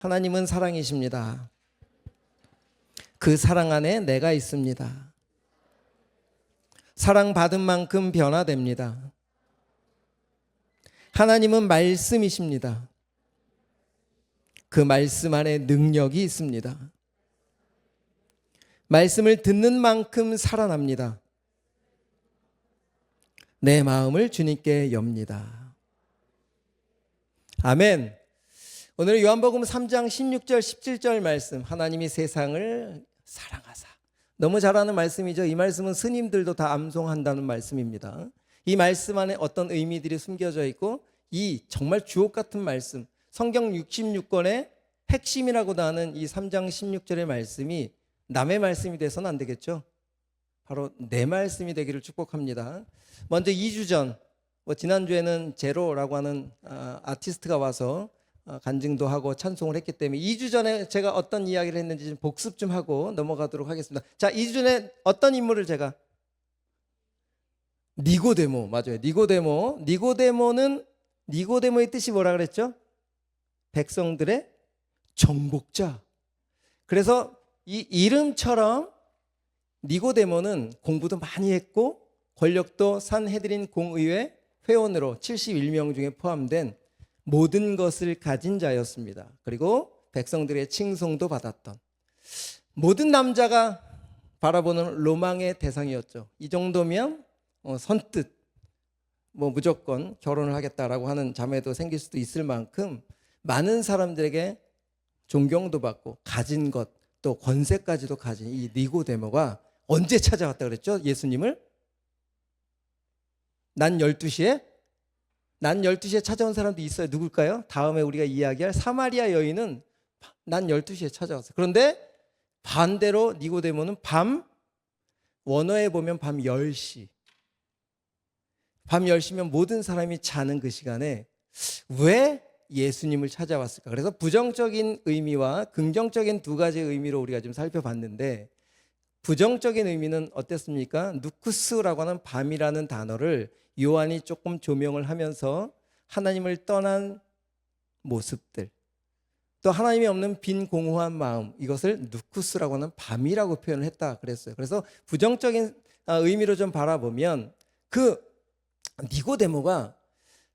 하나님은 사랑이십니다. 그 사랑 안에 내가 있습니다. 사랑받은 만큼 변화됩니다. 하나님은 말씀이십니다. 그 말씀 안에 능력이 있습니다. 말씀을 듣는 만큼 살아납니다. 내 마음을 주님께 엽니다. 아멘. 오늘 요한복음 3장 16절 17절 말씀, 하나님이 세상을 사랑하사. 너무 잘 아는 말씀이죠. 이 말씀은 스님들도 다 암송한다는 말씀입니다. 이 말씀 안에 어떤 의미들이 숨겨져 있고, 이 정말 주옥 같은 말씀, 성경 66권의 핵심이라고도 하는 이 3장 16절의 말씀이 남의 말씀이 돼서는 안 되겠죠. 바로 내 말씀이 되기를 축복합니다. 먼저 2주 전, 지난주에는 제로라고 하는 아티스트가 와서 간증도 하고 찬송을 했기 때문에 2주 전에 제가 어떤 이야기를 했는지 좀 복습 좀 하고 넘어가도록 하겠습니다. 자, 2주 전에 어떤 인물을 제가 니고데모, 맞아요. 니고데모의 뜻이 뭐라 그랬죠? 백성들의 정복자. 그래서 이 이름처럼 니고데모는 공부도 많이 했고 권력도 산헤드린 공의회 회원으로 71명 중에 포함된 모든 것을 가진 자였습니다. 그리고 백성들의 칭송도 받았던, 모든 남자가 바라보는 로망의 대상이었죠. 이 정도면 선뜻 무조건 결혼을 하겠다라고 하는 자매도 생길 수도 있을 만큼 많은 사람들에게 존경도 받고 가진 것, 또 권세까지도 가진 이 니고데모가 언제 찾아왔다 그랬죠? 예수님을? 난 12시에 찾아온 사람도 있어요. 누굴까요? 다음에 우리가 이야기할 사마리아 여인은 난 12시에 찾아왔어요. 그런데 반대로 니고데모는 원어에 보면 밤 10시. 밤 10시면 모든 사람이 자는 그 시간에 왜 예수님을 찾아왔을까? 그래서 부정적인 의미와 긍정적인 두 가지의 의미로 우리가 좀 살펴봤는데, 부정적인 의미는 어땠습니까? 누쿠스라고 하는 밤이라는 단어를 요한이 조금 조명을 하면서 하나님을 떠난 모습들, 또 하나님이 없는 빈 공허한 마음, 이것을 누쿠스라고 하는 밤이라고 표현을 했다 그랬어요. 그래서 부정적인 의미로 좀 바라보면 그 니고데모가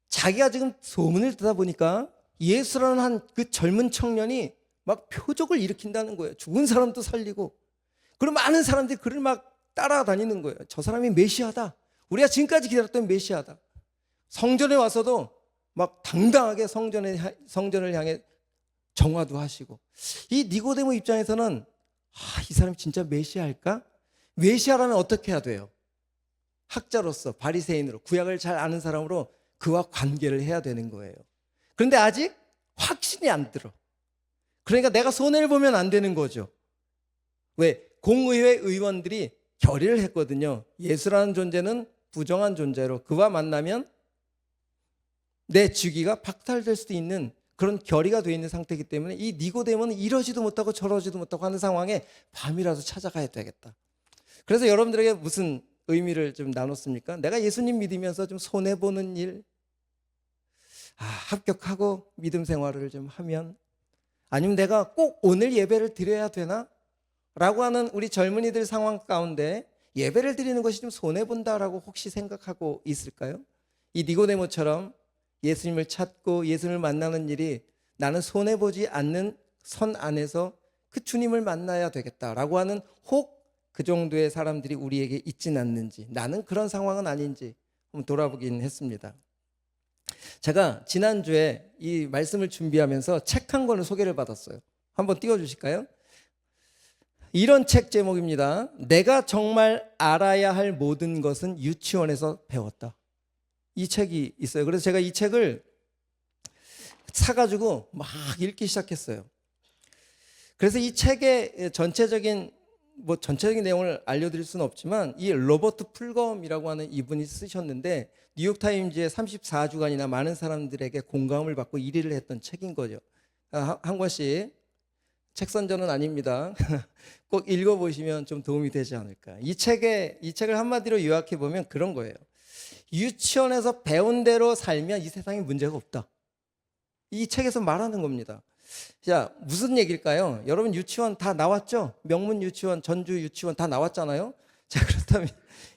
자기가 지금 소문을 듣다 보니까 예수라는 한 그 젊은 청년이 막 표적을 일으킨다는 거예요. 죽은 사람도 살리고. 그리고 많은 사람들이 그를 막 따라다니는 거예요. 저 사람이 메시아다. 우리가 지금까지 기다렸던 메시아다. 성전에 와서도 막 당당하게 성전을 향해 정화도 하시고. 이 니고데모 입장에서는 이 사람이 진짜 메시아일까? 메시아라면 어떻게 해야 돼요? 학자로서, 바리새인으로, 구약을 잘 아는 사람으로 그와 관계를 해야 되는 거예요. 그런데 아직 확신이 안 들어. 그러니까 내가 손해를 보면 안 되는 거죠. 왜? 공의회 의원들이 결의를 했거든요. 예수라는 존재는 부정한 존재로, 그와 만나면 내 주기가 박탈될 수도 있는 그런 결의가 되어 있는 상태이기 때문에 이 니고데모는 이러지도 못하고 저러지도 못하고 하는 상황에 밤이라도 찾아가야 되겠다. 그래서 여러분들에게 무슨 의미를 좀 나눴습니까? 내가 예수님 믿으면서 좀 손해보는 일, 합격하고 믿음 생활을 좀 하면, 아니면 내가 꼭 오늘 예배를 드려야 되나? 라고 하는 우리 젊은이들 상황 가운데 예배를 드리는 것이 좀 손해본다라고 혹시 생각하고 있을까요? 이 니고데모처럼 예수님을 찾고 예수님을 만나는 일이 나는 손해보지 않는 선 안에서 그 주님을 만나야 되겠다라고 하는 혹 그 정도의 사람들이 우리에게 있진 않는지, 나는 그런 상황은 아닌지 한번 돌아보긴 했습니다. 제가 지난주에 이 말씀을 준비하면서 책 한 권을 소개를 받았어요. 한번 띄워주실까요? 이런 책 제목입니다. 내가 정말 알아야 할 모든 것은 유치원에서 배웠다. 이 책이 있어요. 그래서 제가 이 책을 사가지고 막 읽기 시작했어요. 그래서 이 책의 전체적인 내용을 알려드릴 수는 없지만, 이 로버트 풀검이라고 하는 이분이 쓰셨는데 뉴욕타임즈에 34주간이나 많은 사람들에게 공감을 받고 1위를 했던 책인 거죠. 한 권씩, 책 선전은 아닙니다. 꼭 읽어보시면 좀 도움이 되지 않을까. 이 책을 한마디로 요약해보면 그런 거예요. 유치원에서 배운 대로 살면 이 세상에 문제가 없다. 이 책에서 말하는 겁니다. 자, 무슨 얘기일까요? 여러분 유치원 다 나왔죠? 명문 유치원, 전주 유치원 다 나왔잖아요. 자, 그렇다면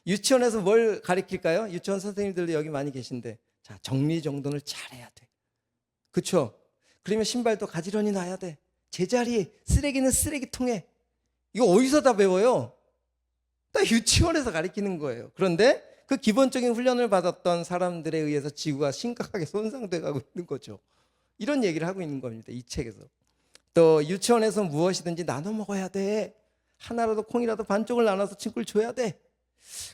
유치원에서 뭘 가르칠까요? 유치원 선생님들도 여기 많이 계신데, 자, 정리정돈을 잘해야 돼. 그렇죠? 그러면 신발도 가지런히 놔야 돼. 제자리에, 쓰레기는 쓰레기통에. 이거 어디서 다 배워요? 다 유치원에서 가르치는 거예요. 그런데 그 기본적인 훈련을 받았던 사람들에 의해서 지구가 심각하게 손상돼 가고 있는 거죠. 이런 얘기를 하고 있는 겁니다, 이 책에서. 또 유치원에서 무엇이든지 나눠 먹어야 돼. 하나라도 콩이라도 반쪽을 나눠서 친구를 줘야 돼.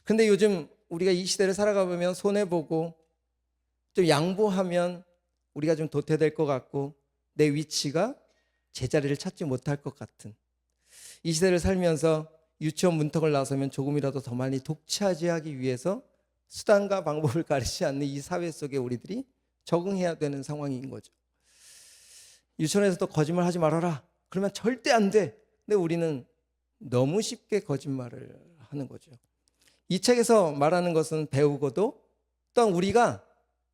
근데 요즘 우리가 이 시대를 살아가 보면 손해보고 좀 양보하면 우리가 좀 도태될 것 같고 내 위치가 제자리를 찾지 못할 것 같은 이 시대를 살면서 유치원 문턱을 나서면 조금이라도 더 많이 독차지하기 위해서 수단과 방법을 가르치지 않는 이 사회 속에 우리들이 적응해야 되는 상황인 거죠. 유치원에서도 거짓말 하지 말아라. 그러면 절대 안 돼. 근데 우리는 너무 쉽게 거짓말을 하는 거죠. 이 책에서 말하는 것은 배우고도 또한 우리가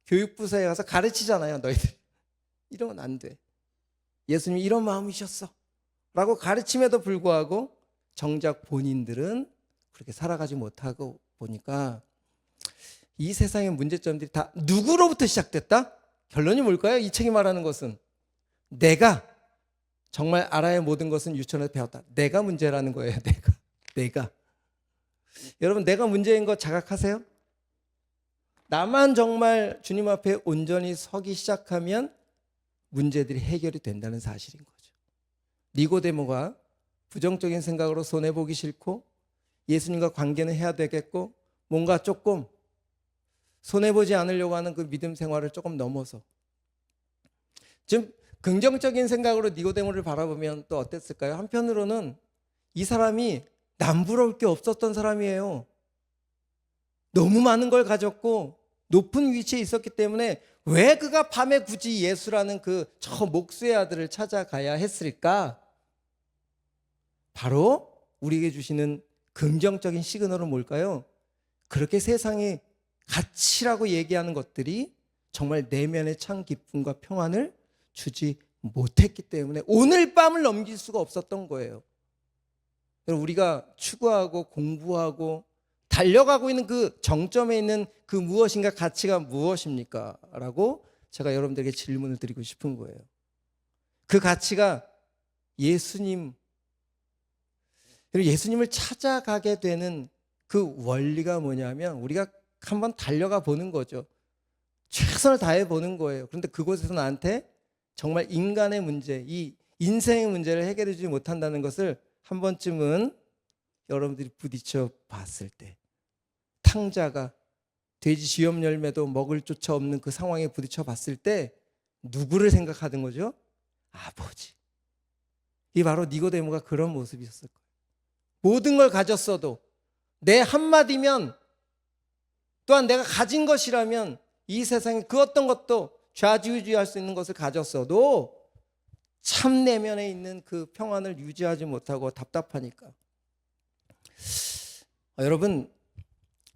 교육부서에 가서 가르치잖아요. 너희들 이러면 안 돼. 예수님이 이런 마음이셨어 라고 가르침에도 불구하고 정작 본인들은 그렇게 살아가지 못하고 보니까 이 세상의 문제점들이 다 누구로부터 시작됐다? 결론이 뭘까요? 이 책이 말하는 것은 내가 정말 알아야 할 모든 것은 유치원에서 배웠다. 내가 문제라는 거예요. 내가. 여러분, 내가 문제인 거 자각하세요? 나만 정말 주님 앞에 온전히 서기 시작하면 문제들이 해결이 된다는 사실인 거죠. 니고데모가 부정적인 생각으로 손해보기 싫고 예수님과 관계는 해야 되겠고 뭔가 조금 손해보지 않으려고 하는 그 믿음 생활을 조금 넘어서 지금 긍정적인 생각으로 니고데모를 바라보면 또 어땠을까요? 한편으로는 이 사람이 남부러울 게 없었던 사람이에요. 너무 많은 걸 가졌고 높은 위치에 있었기 때문에 왜 그가 밤에 굳이 예수라는 그 저 목수의 아들을 찾아가야 했을까? 바로 우리에게 주시는 긍정적인 시그널은 뭘까요? 그렇게 세상의 가치라고 얘기하는 것들이 정말 내면의 참 기쁨과 평안을 주지 못했기 때문에 오늘 밤을 넘길 수가 없었던 거예요. 우리가 추구하고 공부하고 달려가고 있는 그 정점에 있는 그 무엇인가 가치가 무엇입니까? 라고 제가 여러분들에게 질문을 드리고 싶은 거예요. 그 가치가 예수님, 예수님을 찾아가게 되는 그 원리가 뭐냐면 우리가 한번 달려가 보는 거죠. 최선을 다해 보는 거예요. 그런데 그곳에서 나한테 정말 인간의 문제, 이 인생의 문제를 해결해 주지 못한다는 것을 한 번쯤은 여러분들이 부딪혀 봤을 때 탕자가 돼지 쥐염 열매도 먹을 조차 없는 그 상황에 부딪혀 봤을 때 누구를 생각하던 거죠? 아버지. 이 바로 니고데모가 그런 모습이었을 거예요. 모든 걸 가졌어도 내 한마디면 또한 내가 가진 것이라면 이 세상에 그 어떤 것도 좌지우지할 수 있는 것을 가졌어도 참 내면에 있는 그 평안을 유지하지 못하고 답답하니까. 여러분,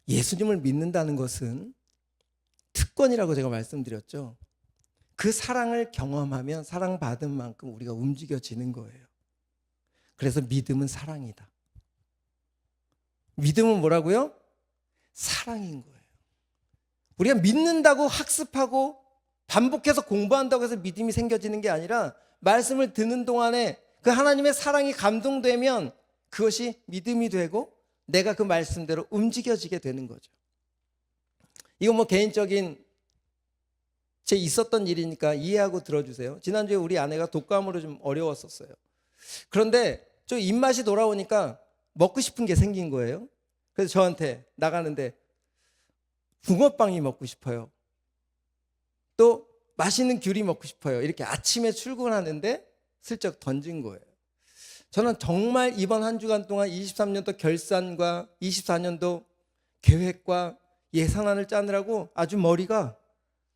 예수님을 믿는다는 것은 특권이라고 제가 말씀드렸죠. 그 사랑을 경험하면 사랑받은 만큼 우리가 움직여지는 거예요. 그래서 믿음은 사랑이다. 믿음은 뭐라고요? 사랑인 거예요. 우리가 믿는다고 학습하고 반복해서 공부한다고 해서 믿음이 생겨지는 게 아니라 말씀을 듣는 동안에 그 하나님의 사랑이 감동되면 그것이 믿음이 되고 내가 그 말씀대로 움직여지게 되는 거죠. 이건 뭐 개인적인 제 있었던 일이니까 이해하고 들어주세요. 지난주에 우리 아내가 독감으로 좀 어려웠었어요. 그런데 좀 입맛이 돌아오니까 먹고 싶은 게 생긴 거예요. 그래서 저한테 나가는데 붕어빵이 먹고 싶어요. 또 맛있는 귤이 먹고 싶어요. 이렇게 아침에 출근하는데 슬쩍 던진 거예요. 저는 정말 이번 한 주간 동안 23년도 결산과 24년도 계획과 예산안을 짜느라고 아주 머리가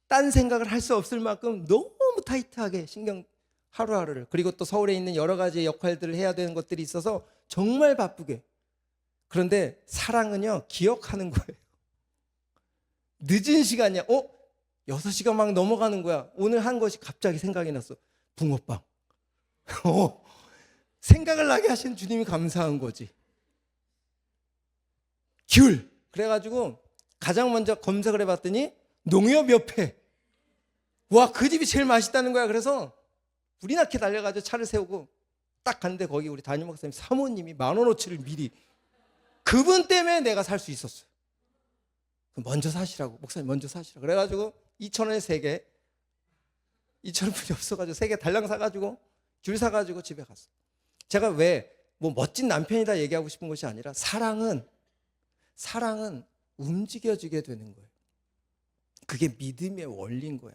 딴 생각을 할 수 없을 만큼 너무 타이트하게 신경 하루하루를, 그리고 또 서울에 있는 여러 가지 역할들을 해야 되는 것들이 있어서 정말 바쁘게. 그런데 사랑은요, 기억하는 거예요. 늦은 시간이야. 6시간 막 넘어가는 거야. 오늘 한 것이 갑자기 생각이 났어. 붕어빵. 생각을 나게 하신 주님이 감사한 거지. 귤. 그래가지고 가장 먼저 검색을 해봤더니 농협협회. 와, 그 집이 제일 맛있다는 거야. 그래서 불이 나게 달려가지고 차를 세우고 딱 갔는데 거기 우리 담임 목사님 사모님이 10,000원어치를 미리, 그분 때문에 내가 살 수 있었어요. 먼저 사시라고, 목사님 먼저 사시라고. 그래가지고 2,000원에 3개, 2,000원뿐이 없어가지고 3개 달랑 사가지고 귤 사가지고 집에 갔어요. 제가 왜 뭐 멋진 남편이다 얘기하고 싶은 것이 아니라 사랑은 움직여지게 되는 거예요. 그게 믿음의 원리인 거야.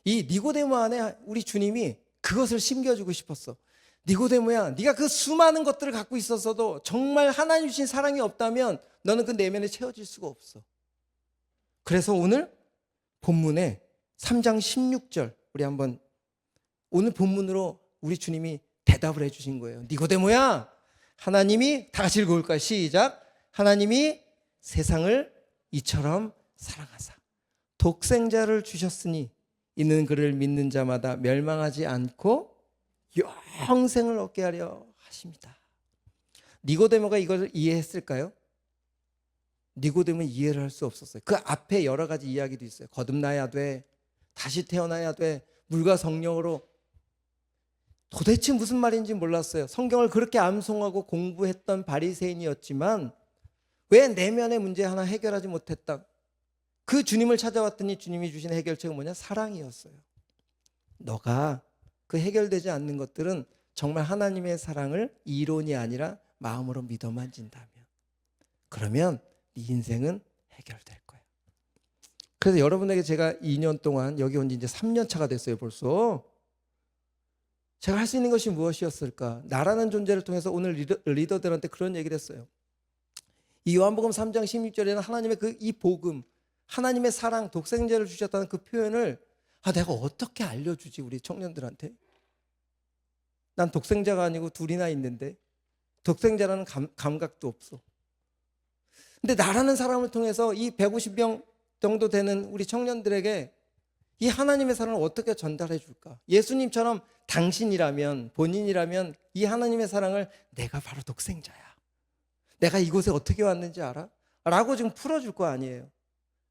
이 니고데모 안에 우리 주님이 그것을 심겨주고 싶었어. 니고데모야, 네가 그 수많은 것들을 갖고 있었어도 정말 하나님 주신 사랑이 없다면 너는 그 내면에 채워질 수가 없어. 그래서 오늘 본문에 3장 16절 우리 한번, 오늘 본문으로 우리 주님이 대답을 해주신 거예요. 니고데모야, 하나님이, 다 같이 읽어볼까요? 시작. 하나님이 세상을 이처럼 사랑하사 독생자를 주셨으니 이는 그를 믿는 자마다 멸망하지 않고 영생을 얻게 하려 하십니다. 니고데모가 이걸 이해했을까요? 니고데모는 이해를 할 수 없었어요. 그 앞에 여러 가지 이야기도 있어요. 거듭나야 돼, 다시 태어나야 돼, 물과 성령으로. 도대체 무슨 말인지 몰랐어요. 성경을 그렇게 암송하고 공부했던 바리새인이었지만 왜 내면의 문제 하나 해결하지 못했다. 그 주님을 찾아왔더니 주님이 주신 해결책은 뭐냐? 사랑이었어요. 너가 그 해결되지 않는 것들은 정말 하나님의 사랑을 이론이 아니라 마음으로 믿어만 진다면, 그러면 네 인생은 해결될 거야. 그래서 여러분에게 제가 2년 동안 여기 온 지 이제 3년 차가 됐어요. 벌써 제가 할 수 있는 것이 무엇이었을까? 나라는 존재를 통해서 오늘 리더들한테 그런 얘기를 했어요. 이 요한복음 3장 16절에는 하나님의 이 복음, 하나님의 사랑, 독생자를 주셨다는 그 표현을 내가 어떻게 알려주지 우리 청년들한테? 난 독생자가 아니고 둘이나 있는데 독생자라는 감각도 없어. 근데 나라는 사람을 통해서 이 150명 정도 되는 우리 청년들에게 이 하나님의 사랑을 어떻게 전달해 줄까? 예수님처럼 당신이라면, 본인이라면 이 하나님의 사랑을 내가 바로 독생자야, 내가 이곳에 어떻게 왔는지 알아? 라고 지금 풀어줄 거 아니에요.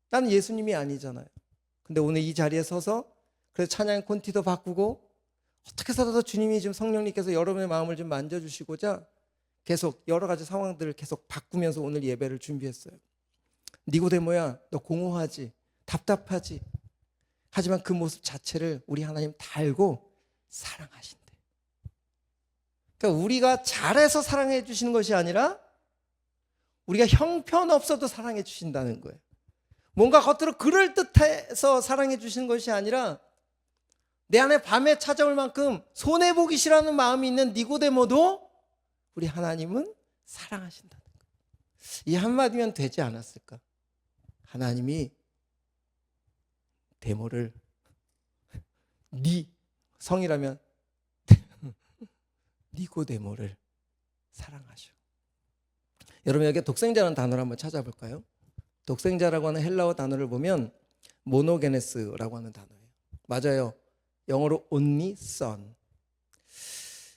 나는 예수님이 아니잖아요. 근데 오늘 이 자리에 서서 그래서 찬양 콘티도 바꾸고 어떻게 해서라도 주님이 지금 성령님께서 여러분의 마음을 좀 만져주시고자 계속 여러 가지 상황들을 계속 바꾸면서 오늘 예배를 준비했어요. 니고데모야, 너 공허하지, 답답하지. 하지만 그 모습 자체를 우리 하나님 다 알고 사랑하신대. 그러니까 우리가 잘해서 사랑해 주시는 것이 아니라 우리가 형편없어도 사랑해 주신다는 거예요. 뭔가 겉으로 그럴듯해서 사랑해 주시는 것이 아니라 내 안에 밤에 찾아올 만큼 손해보기 싫어하는 마음이 있는 니고데모도 우리 하나님은 사랑하신다는 거예요. 이 한마디면 되지 않았을까? 하나님이 데모를, 니 성이라면 니고데모를 사랑하셔. 여러분 여기 독생자라는 단어를 한번 찾아볼까요? 독생자라고 하는 헬라어 단어를 보면 모노게네스라고 하는 단어예요. 맞아요. 영어로 only son.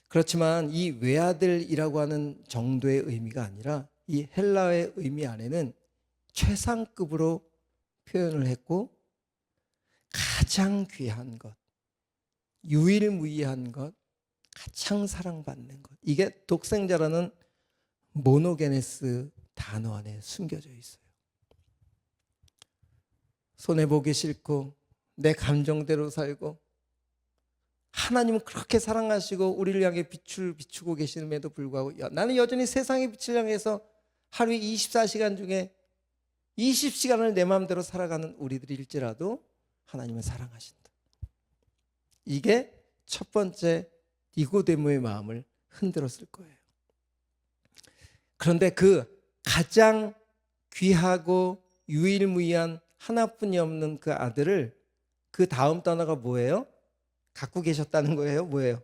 그렇지만 이 외아들이라고 하는 정도의 의미가 아니라 이 헬라어의 의미 안에는 최상급으로 표현을 했고 가장 귀한 것, 유일무이한 것, 가장 사랑받는 것, 이게 독생자라는 모노게네스 단어 안에 숨겨져 있어요. 손해보기 싫고 내 감정대로 살고 하나님은 그렇게 사랑하시고 우리를 향해 빛을 비추고 계심에도 불구하고 나는 여전히 세상의 빛을 향해서 하루에 24시간 중에 20시간을 내 마음대로 살아가는 우리들일지라도 하나님은 사랑하신다. 이게 첫 번째 니고데모의 마음을 흔들었을 거예요. 그런데 그 가장 귀하고 유일무이한 하나뿐이 없는 그 아들을, 그 다음 단어가 뭐예요? 갖고 계셨다는 거예요? 뭐예요?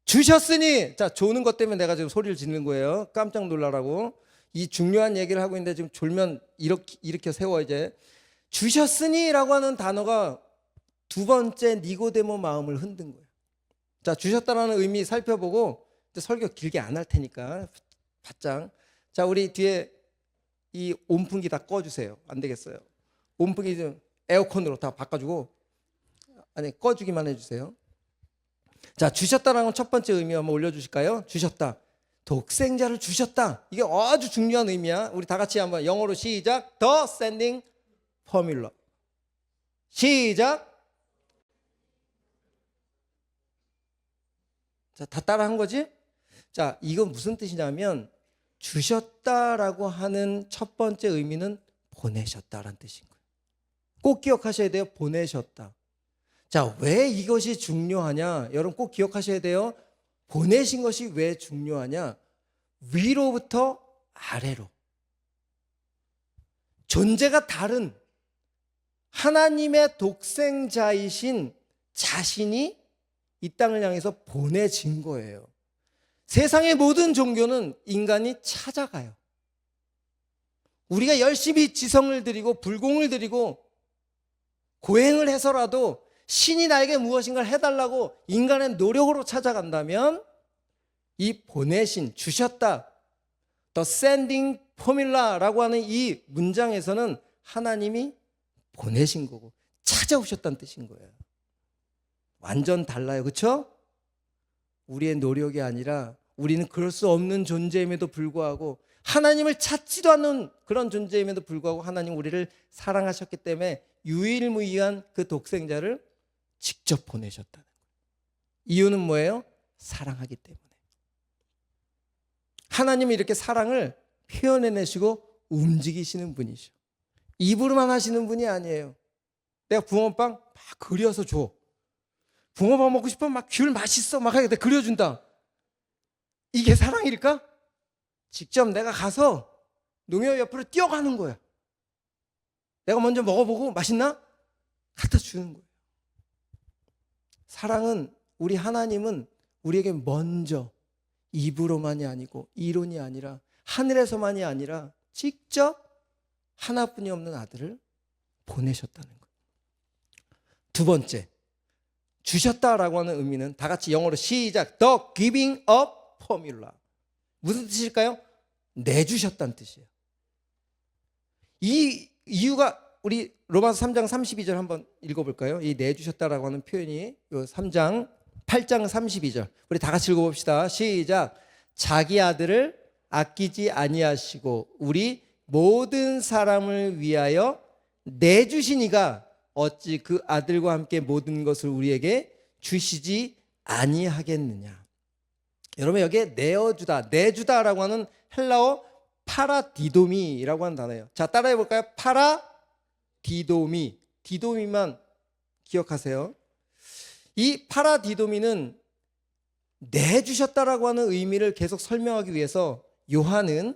주셨으니. 자, 조는 것 때문에 내가 지금 소리를 짓는 거예요. 깜짝 놀라라고. 이 중요한 얘기를 하고 있는데 지금 졸면 일으켜 세워. 이제 주셨으니라고 하는 단어가 두 번째 니고데모 마음을 흔든 거예요. 자, 주셨다라는 의미 살펴보고 이제 설교 길게 안 할 테니까 바짱. 자, 우리 뒤에 이 온풍기 다 꺼주세요. 안 되겠어요. 온풍기 좀 에어컨으로 다 바꿔주고, 아니 꺼주기만 해주세요. 자, 주셨다라는 첫 번째 의미 한번 올려주실까요? 주셨다. 독생자를 주셨다. 이게 아주 중요한 의미야. 우리 다 같이 한번 영어로 시작. The sending formula. 시작. 자, 다 따라한 거지? 자, 이건 무슨 뜻이냐면 주셨다라고 하는 첫 번째 의미는 보내셨다라는 뜻인 거예요. 꼭 기억하셔야 돼요. 보내셨다. 자, 왜 이것이 중요하냐? 여러분 꼭 기억하셔야 돼요. 보내신 것이 왜 중요하냐? 위로부터 아래로 존재가 다른 하나님의 독생자이신 자신이 이 땅을 향해서 보내진 거예요. 세상의 모든 종교는 인간이 찾아가요. 우리가 열심히 지성을 드리고 불공을 드리고 고행을 해서라도 신이 나에게 무엇인가를 해달라고 인간의 노력으로 찾아간다면 이 보내신, 주셨다, The sending formula라고 하는 이 문장에서는 하나님이 보내신 거고 찾아오셨다는 뜻인 거예요. 완전 달라요. 그렇죠? 우리의 노력이 아니라 우리는 그럴 수 없는 존재임에도 불구하고 하나님을 찾지도 않는 그런 존재임에도 불구하고 하나님 우리를 사랑하셨기 때문에 유일무이한 그 독생자를 직접 보내셨다는 거예요. 이유는 뭐예요? 사랑하기 때문에. 하나님은 이렇게 사랑을 표현해내시고 움직이시는 분이셔. 입으로만 하시는 분이 아니에요. 내가 붕어빵 막 그려서 줘. 붕어빵 먹고 싶으면 막 귤 맛있어 막 하게 그려준다. 이게 사랑일까? 직접 내가 가서 농협 옆으로 뛰어가는 거야. 내가 먼저 먹어보고 맛있나? 갖다 주는 거예요. 사랑은 우리 하나님은 우리에게 먼저 입으로만이 아니고 이론이 아니라 하늘에서만이 아니라 직접 하나뿐이 없는 아들을 보내셨다는 거예요. 두 번째, 주셨다라고 하는 의미는 다 같이 영어로 시작. The giving of formula. 무슨 뜻일까요? 내주셨다는 뜻이에요. 이 이유가 우리 로마서 3장 32절 한번 읽어볼까요? 이 내주셨다라고 하는 표현이 요 3장 8장 32절 우리 다 같이 읽어봅시다. 시작. 자기 아들을 아끼지 아니하시고 우리 모든 사람을 위하여 내주시니가 어찌 그 아들과 함께 모든 것을 우리에게 주시지 아니하겠느냐. 여러분 여기에 내어주다, 내주다라고 하는 헬라어 파라디도미라고 하는 단어예요. 자, 따라해 볼까요? 파라디도미. 디도미만 기억하세요. 이 파라디도미는 내주셨다라고 하는 의미를 계속 설명하기 위해서 요한은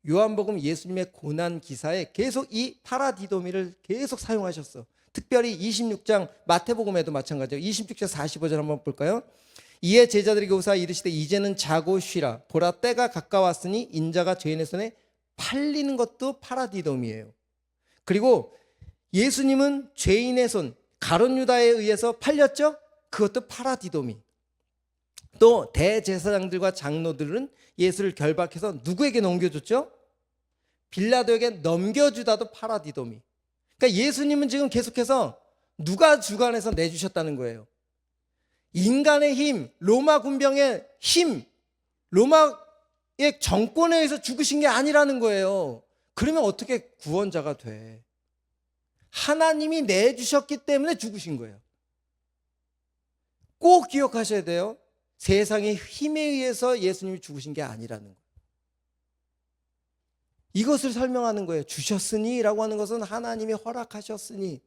요한복음 예수님의 고난 기사에 계속 이 파라디도미를 계속 사용하셨어. 특별히 26장 마태복음에도 마찬가지예요. 26장 45절 한번 볼까요? 이에 제자들에게 오사 이르시되 이제는 자고 쉬라. 보라 때가 가까웠으니 인자가 죄인의 손에 팔리는 것도 파라디돔이에요. 그리고 예수님은 죄인의 손 가룟 유다에 의해서 팔렸죠? 그것도 파라디돔이. 또 대제사장들과 장로들은 예수를 결박해서 누구에게 넘겨줬죠? 빌라도에게 넘겨주다도 파라디돔이. 그러니까 예수님은 지금 계속해서 누가 주관해서 내주셨다는 거예요. 인간의 힘, 로마 군병의 힘, 로마의 정권에 의해서 죽으신 게 아니라는 거예요. 그러면 어떻게 구원자가 돼? 하나님이 내주셨기 때문에 죽으신 거예요. 꼭 기억하셔야 돼요. 세상의 힘에 의해서 예수님이 죽으신 게 아니라는 거예요. 이것을 설명하는 거예요. 주셨으니 라고 하는 것은 하나님이 허락하셨으니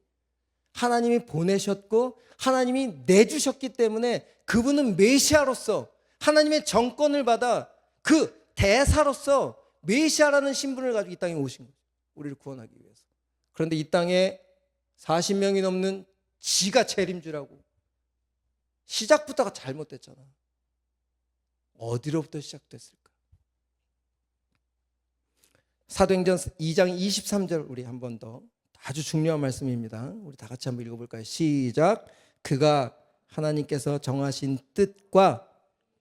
하나님이 보내셨고 하나님이 내주셨기 때문에 그분은 메시아로서 하나님의 정권을 받아 그 대사로서 메시아라는 신분을 가지고 이 땅에 오신 거예요. 우리를 구원하기 위해서. 그런데 이 땅에 40명이 넘는 지가 재림주라고 시작부터가 잘못됐잖아. 어디로부터 시작됐을까? 사도행전 2장 23절 우리 한 번 더 아주 중요한 말씀입니다. 우리 다 같이 한번 읽어볼까요? 시작. 그가 하나님께서 정하신 뜻과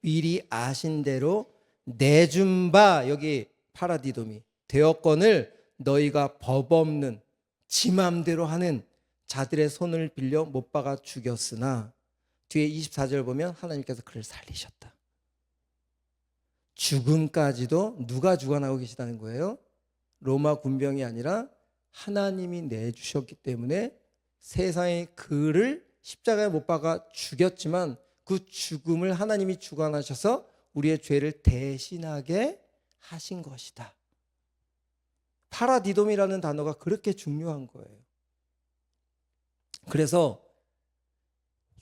미리 아신 대로 내준 바, 여기 파라디도미, 되었건을 너희가 법 없는 지 맘대로 하는 자들의 손을 빌려 못 박아 죽였으나, 뒤에 24절 보면 하나님께서 그를 살리셨다. 죽음까지도 누가 주관하고 계시다는 거예요? 로마 군병이 아니라 하나님이 내주셨기 때문에 세상에 그를 십자가에 못 박아 죽였지만 그 죽음을 하나님이 주관하셔서 우리의 죄를 대신하게 하신 것이다. 파라디돔이라는 단어가 그렇게 중요한 거예요. 그래서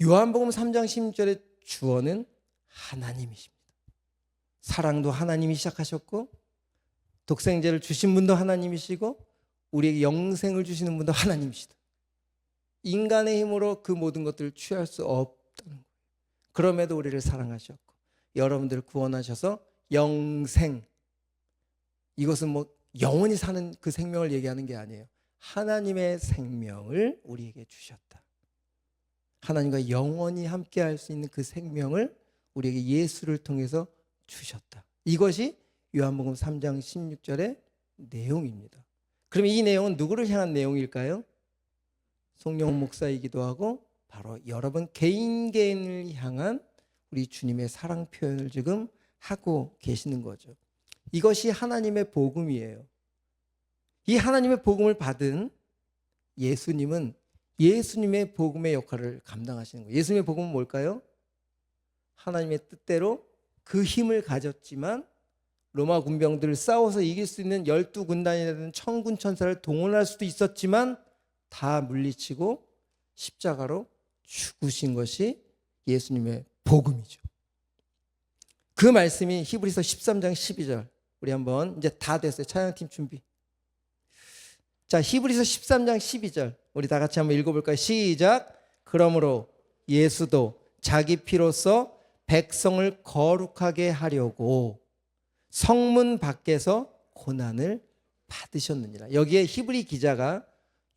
요한복음 3장 16절의 주어는 하나님이십니다. 사랑도 하나님이 시작하셨고, 독생자를 주신 분도 하나님이시고, 우리에게 영생을 주시는 분도 하나님이시다. 인간의 힘으로 그 모든 것들을 취할 수 없다는 거예요. 그럼에도 우리를 사랑하셨고 여러분들을 구원하셔서 영생, 이것은 뭐 영원히 사는 그 생명을 얘기하는 게 아니에요. 하나님의 생명을 우리에게 주셨다. 하나님과 영원히 함께할 수 있는 그 생명을 우리에게 예수를 통해서 주셨다. 이것이 요한복음 3장 16절의 내용입니다. 그럼 이 내용은 누구를 향한 내용일까요? 송영훈 목사이기도 하고 바로 여러분 개인을 향한 우리 주님의 사랑 표현을 지금 하고 계시는 거죠. 이것이 하나님의 복음이에요. 이 하나님의 복음을 받은 예수님은 예수님의 복음의 역할을 감당하시는 거예요. 예수님의 복음은 뭘까요? 하나님의 뜻대로 그 힘을 가졌지만 로마 군병들을 싸워서 이길 수 있는 12군단이라는 천군 천사를 동원할 수도 있었지만 다 물리치고 십자가로 죽으신 것이 예수님의 복음이죠. 그 말씀이 히브리서 13장 12절. 우리 한번 이제 다 됐어요. 찬양팀 준비. 자, 히브리서 13장 12절. 우리 다 같이 한번 읽어볼까요? 시작. 그러므로 예수도 자기 피로써 백성을 거룩하게 하려고 성문 밖에서 고난을 받으셨느니라. 여기에 히브리 기자가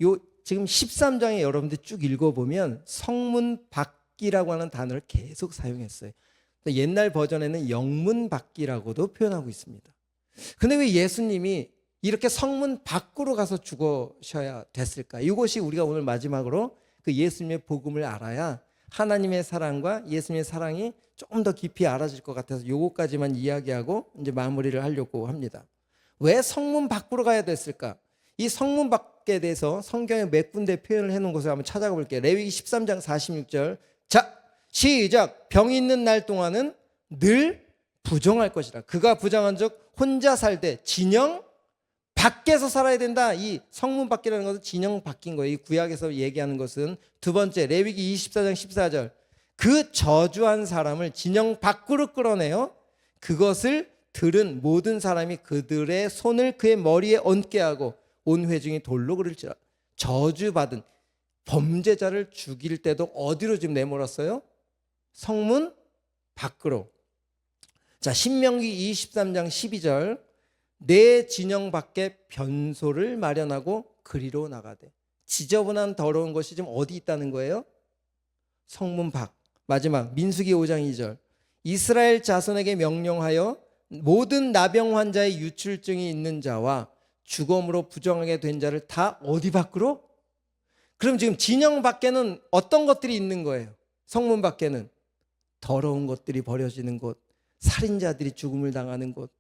요 지금 13장에 여러분들 쭉 읽어보면 성문 밖이라고 하는 단어를 계속 사용했어요. 옛날 버전에는 영문 밖이라고도 표현하고 있습니다. 근데 왜 예수님이 이렇게 성문 밖으로 가서 죽으셔야 됐을까? 이것이 우리가 오늘 마지막으로 그 예수님의 복음을 알아야 하나님의 사랑과 예수님의 사랑이 조금 더 깊이 알아질 것 같아서 요거까지만 이야기하고 이제 마무리를 하려고 합니다. 왜 성문 밖으로 가야 됐을까? 이 성문 밖에 대해서 성경에 몇 군데 표현을 해놓은 것을 한번 찾아가 볼게요. 레위기 13장 46절. 자, 시작. 병이 있는 날 동안은 늘 부정할 것이라. 그가 부정한 적 혼자 살되 진영 밖에서 살아야 된다. 이 성문 밖이라는 것은 진영 밖인 거예요. 이 구약에서 얘기하는 것은 두 번째 레위기 24장 14절. 그 저주한 사람을 진영 밖으로 끌어내요. 그것을 들은 모든 사람이 그들의 손을 그의 머리에 얹게 하고 온 회중이 돌로 그를지라. 저주받은 범죄자를 죽일 때도 어디로 지금 내몰았어요? 성문 밖으로. 자, 신명기 23장 12절. 내 진영 밖에 변소를 마련하고 그리로 나가되. 지저분한 더러운 것이 지금 어디 있다는 거예요? 성문 밖. 마지막 민수기 5장 2절. 이스라엘 자손에게 명령하여 모든 나병 환자의 유출증이 있는 자와 죽음으로 부정하게 된 자를 다 어디 밖으로? 그럼 지금 진영 밖에는 어떤 것들이 있는 거예요? 성문 밖에는 더러운 것들이 버려지는 곳, 살인자들이 죽음을 당하는 곳,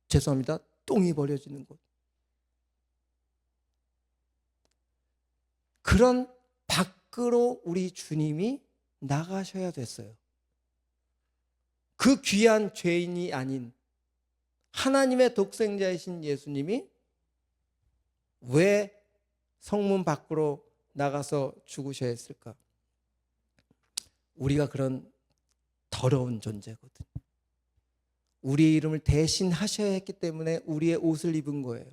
죄송합니다, 똥이 버려지는 곳. 그런 밖으로 우리 주님이 나가셔야 됐어요. 그 귀한 죄인이 아닌 하나님의 독생자이신 예수님이 왜 성문 밖으로 나가서 죽으셔야 했을까? 우리가 그런 더러운 존재거든. 우리의 이름을 대신 하셔야 했기 때문에 우리의 옷을 입은 거예요.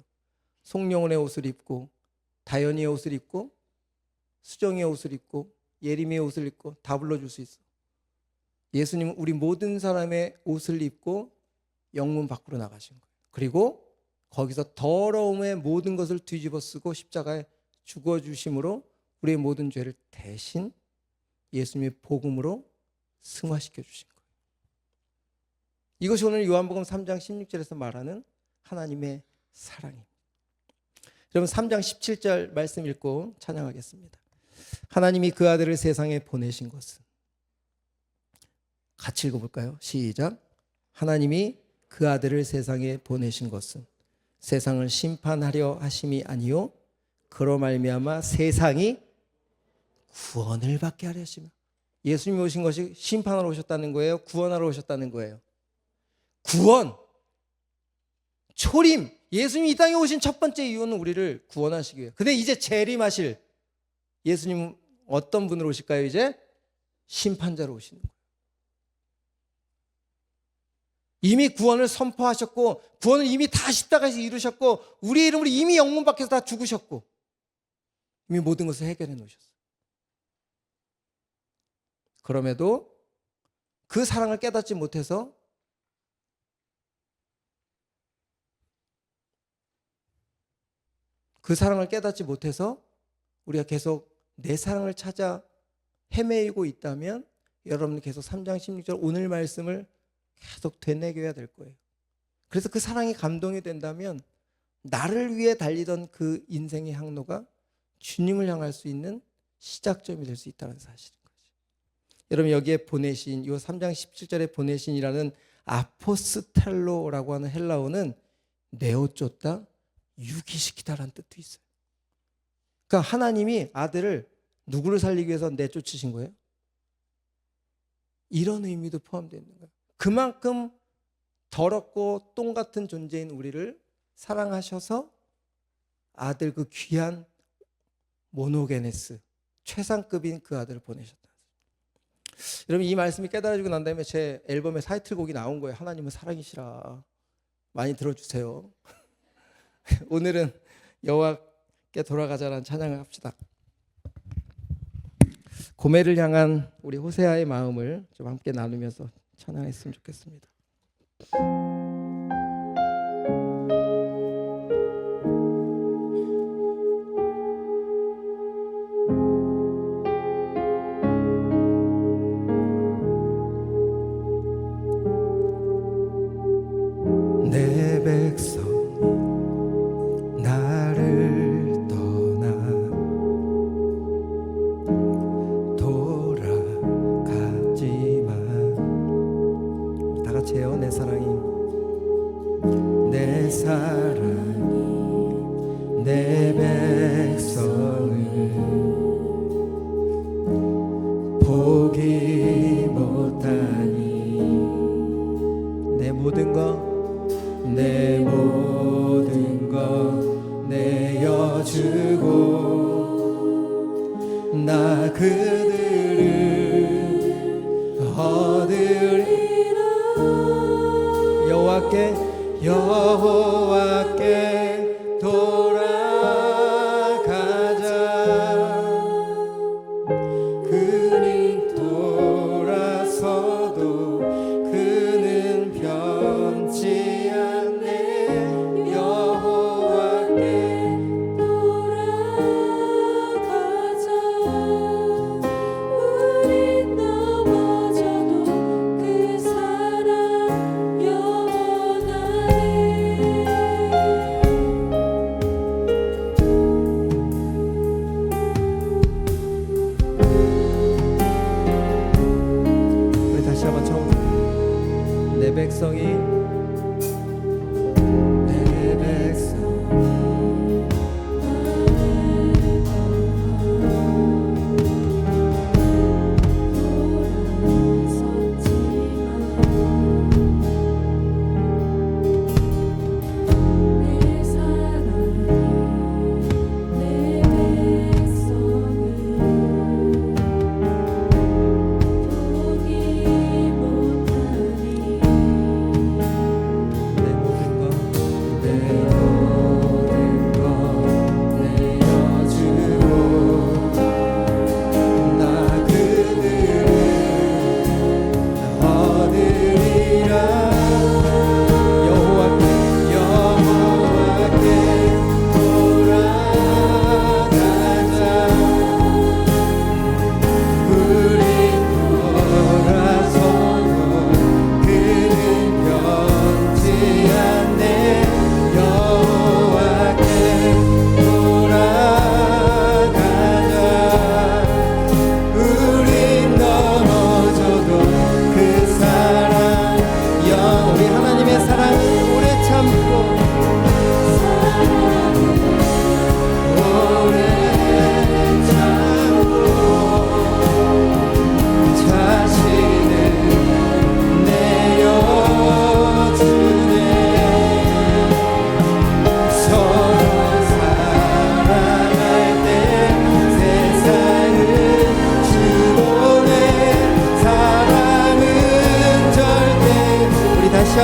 송영훈의 옷을 입고 다현이의 옷을 입고 수정이의 옷을 입고 예림이의 옷을 입고 다 불러줄 수 있어. 예수님은 우리 모든 사람의 옷을 입고 영문 밖으로 나가신 거예요. 그리고 거기서 더러움의 모든 것을 뒤집어 쓰고 십자가에 죽어주심으로 우리의 모든 죄를 대신 예수님의 복음으로 승화시켜 주신 거예요. 이것이 오늘 요한복음 3장 16절에서 말하는 하나님의 사랑입니다. 여러분 3장 17절 말씀 읽고 찬양하겠습니다. 하나님이 그 아들을 세상에 보내신 것은, 같이 읽어볼까요? 시작. 하나님이 그 아들을 세상에 보내신 것은 세상을 심판하려 하심이 아니요 그로 말미암아 세상이 구원을 받게 하려 하시며. 예수님이 오신 것이 심판하러 오셨다는 거예요? 구원하러 오셨다는 거예요? 구원, 초림. 예수님이 이 땅에 오신 첫 번째 이유는 우리를 구원하시기 위해. 근데 이제 재림하실 예수님은 어떤 분으로 오실까요? 이제 심판자로 오시는 거예요. 이미 구원을 선포하셨고 구원을 이미 다 십자가에서 이루셨고 우리 이름으로 이미 영문 밖에서 다 죽으셨고 이미 모든 것을 해결해 놓으셨어요. 그럼에도 그 사랑을 깨닫지 못해서 우리가 계속 내 사랑을 찾아 헤매이고 있다면 여러분은 계속 3장 16절 오늘 말씀을 계속 되새겨야 될 거예요. 그래서 그 사랑이 감동이 된다면 나를 위해 달리던 그 인생의 항로가 주님을 향할 수 있는 시작점이 될 수 있다는 사실인 거죠. 여러분 여기에 보내신 이 3장 17절에 보내신이라는 아포스텔로라고 하는 헬라어는 네오쫓다, 유기시키다라는 뜻도 있어요. 그러니까 하나님이 아들을 누구를 살리기 위해서 내쫓으신 거예요? 이런 의미도 포함되어 있는 거예요. 그만큼 더럽고 똥 같은 존재인 우리를 사랑하셔서 아들 그 귀한 모노게네스 최상급인 그 아들을 보내셨다. 여러분 이 말씀이 깨달아지고 난 다음에 제 앨범에 타이틀곡이 나온 거예요. 하나님은 사랑이시라. 많이 들어주세요. 오늘은 여호와께 돌아가자라는 찬양을 합시다. 고멜을 향한 우리 호세아의 마음을 좀 함께 나누면서 찬양했으면 좋겠습니다. 내 백성 나를 떠나 돌아갔지만 다 같이 해요. 내 사랑이 내 백성을 포기 못하니 내 모든 것 내어주고 나 그들을 얻으리라. 여호와께 돌아가자. 그는 돌아서도 그는 변치 않네. 여호와께 돌아가자. 우린 넘어져도 그 사랑 영원하네. 우리 다시 한번 처음. 내 백성이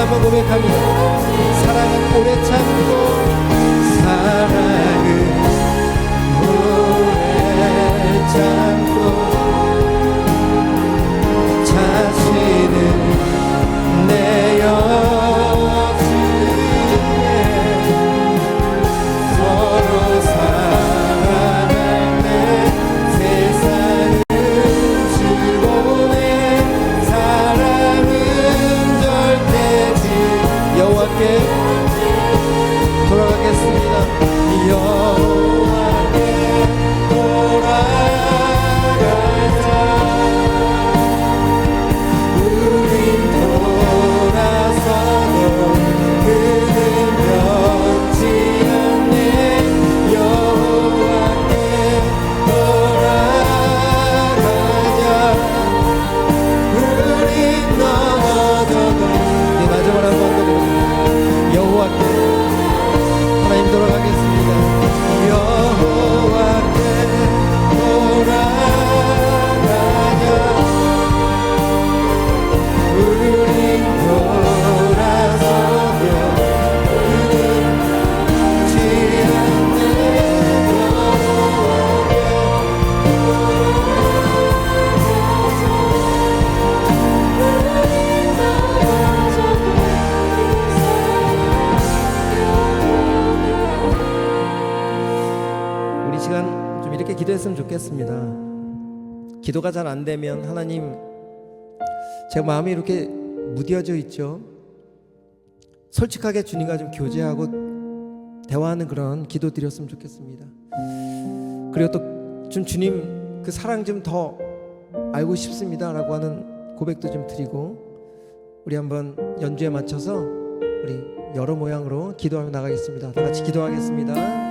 한번 고백합니다. 사랑은 오래 참고 사랑은 오래 참고 자신은 내어주네 서로 사랑할래 세상은 즐거워해 사랑은 절대지 여호와께 돌아가겠습니다. 여호와께 돌아가자 우린 돌아서도 그는 변치 않네 여호와께 돌아가자 우린 넘어져도 네 마지막으로 한번 더 여호와께 하나님 돌아가겠습니다. 여호와께 돌아가자 우린 돌아서며 그는 지않네 우리 시간 좀 이렇게 기도했으면 좋겠습니다. 기도가 잘 안 되면 하나님 제 마음이 이렇게 무뎌져 있죠. 솔직하게 주님과 좀 교제하고 대화하는 그런 기도 드렸으면 좋겠습니다. 그리고 또 좀 주님 그 사랑 좀 더 알고 싶습니다 라고 하는 고백도 좀 드리고 우리 한번 연주에 맞춰서 우리 여러 모양으로 기도하며 나가겠습니다. 다 같이 기도하겠습니다.